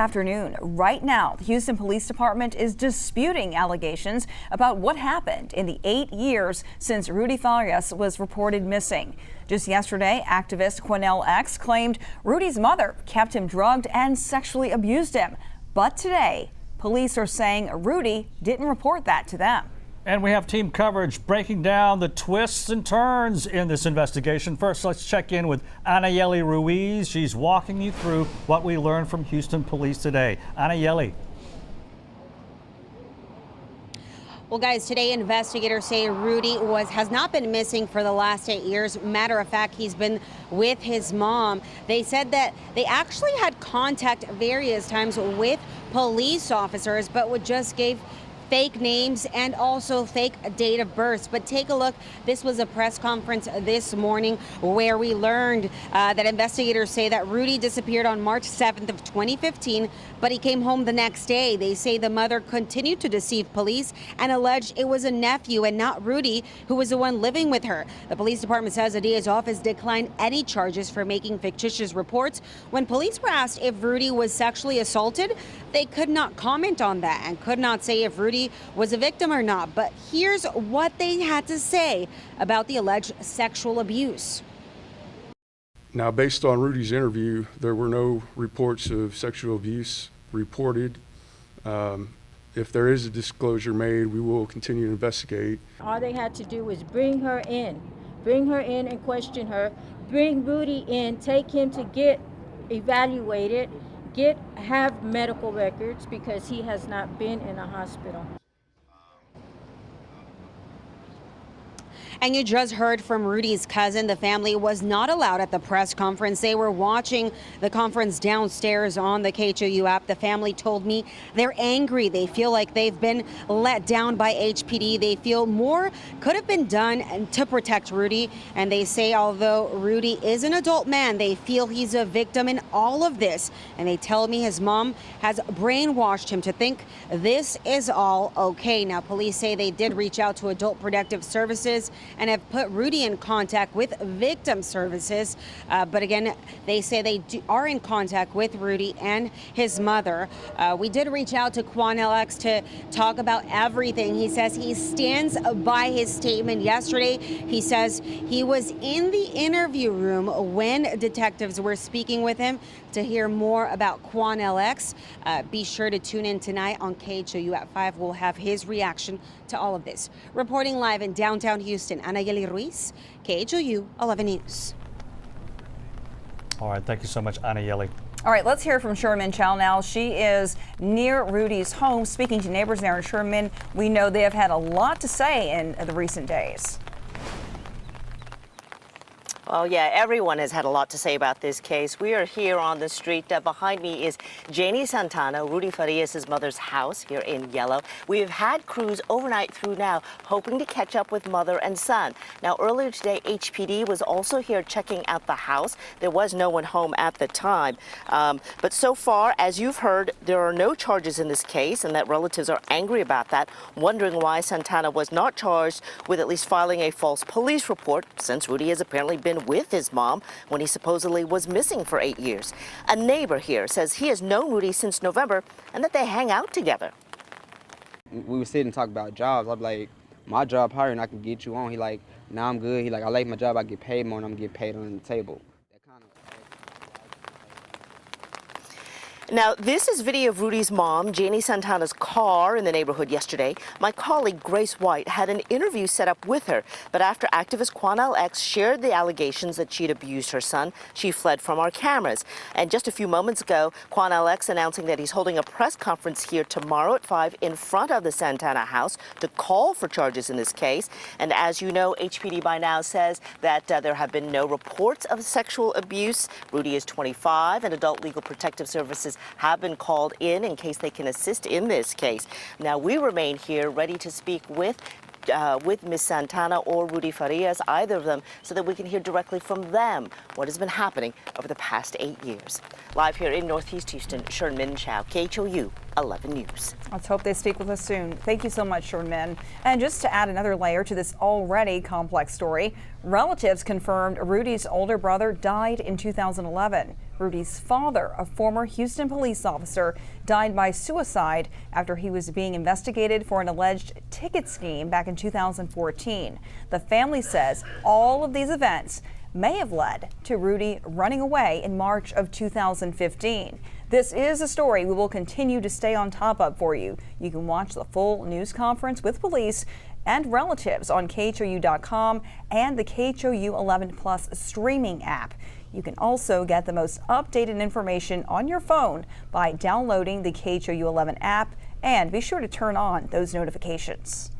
Afternoon. Right now, the Houston Police Department is disputing allegations about what happened in the 8 years since Rudy Farias was reported missing. Just yesterday, activist Quanell X claimed Rudy's mother kept him drugged and sexually abused him. But today, police are saying Rudy didn't report that to them. And we have team coverage breaking down the twists and turns in this investigation. First, let's check in with Anayeli Ruiz. She's walking you through what we learned from Houston police today. Anayeli. Well, guys, today investigators say Rudy has not been missing for the last 8 years. Matter of fact, he's been with his mom. They said that they actually had contact various times with police officers, but just gave fake names and also fake date of birth. But take a look. This was a press conference this morning where we learned that investigators say that Rudy disappeared on March 7th of 2015, but he came home the next day. They say the mother continued to deceive police and alleged it was a nephew and not Rudy who was the one living with her. The police department says the DA's office declined any charges for making fictitious reports. When police were asked if Rudy was sexually assaulted, they could not comment on that and could not say if Rudy was a victim or not. But here's what they had to say about the alleged sexual abuse. Now, based on Rudy's interview, there were no reports of sexual abuse reported. If there is a disclosure made, we will continue to investigate. All they had to do was bring her in and question her, bring Rudy in, take him to get evaluated, have medical records because he has not been in a hospital. And you just heard from Rudy's cousin. The family was not allowed at the press conference. They were watching the conference downstairs on the KHOU app. The family told me they're angry. They feel like they've been let down by HPD. They feel more could have been done to protect Rudy. And they say although Rudy is an adult man, they feel he's a victim in all of this. And they tell me his mom has brainwashed him to think this is all okay. Now, police say they did reach out to Adult Protective Services and have put Rudy in contact with victim services. But again, they say they are in contact with Rudy and his mother. We did reach out to Quanell X to talk about everything. He says he stands by his statement yesterday. He says he was in the interview room when detectives were speaking with him. To hear more about Quanell X, be sure to tune in tonight on KHOU at 5. We'll have his reaction to all of this. Reporting live in downtown Houston, Anayeli Ruiz, KHOU 11 News. All right, thank you so much, Anayeli. All right, let's hear from Sherman Chow now. She is near Rudy's home, speaking to neighbors there in Sherman. We know they have had a lot to say in the recent days. Well, yeah, everyone has had a lot to say about this case. We are here on the street. Behind me is Janie Santana, Rudy Farias' mother's house here in yellow. We have had crews overnight through now, hoping to catch up with mother and son. Now, earlier today, HPD was also here checking out the house. There was no one home at the time. But so far, as you've heard, there are no charges in this case, and that relatives are angry about that, wondering why Santana was not charged with at least filing a false police report, since Rudy has apparently been with his mom when he supposedly was missing for 8 years. A neighbor here says he has known Rudy since November and that they hang out together. We would sit and talk about jobs. I'm like, my job higher and I can get you on. He like, nah, I'm good. He like, I like my job. I get paid more and I'm getting paid on the table. Now, this is video of Rudy's mom, Janie Santana's car in the neighborhood yesterday. My colleague, Grace White, had an interview set up with her, but after activist Quanell X shared the allegations that she'd abused her son, she fled from our cameras. And just a few moments ago, Quanell X announcing that he's holding a press conference here tomorrow at 5 in front of the Santana house to call for charges in this case. And as you know, HPD by now says that there have been no reports of sexual abuse. Rudy is 25, and Adult Legal Protective Services have been called in case they can assist in this case. Now, we remain here ready to speak with Ms. Santana or Rudy Farias, either of them, so that we can hear directly from them what has been happening over the past 8 years. Live here in Northeast Houston, Sherman Chow, KHOU 11 News. Let's hope they speak with us soon. Thank you so much, Sherman. And just to add another layer to this already complex story, relatives confirmed Rudy's older brother died in 2011. Rudy's father, a former Houston police officer, died by suicide after he was being investigated for an alleged ticket scheme back in 2014. The family says all of these events may have led to Rudy running away in March of 2015. This is a story we will continue to stay on top of for you. You can watch the full news conference with police and relatives on KHOU.com and the KHOU 11 Plus streaming app. You can also get the most updated information on your phone by downloading the KHOU 11 app, and be sure to turn on those notifications.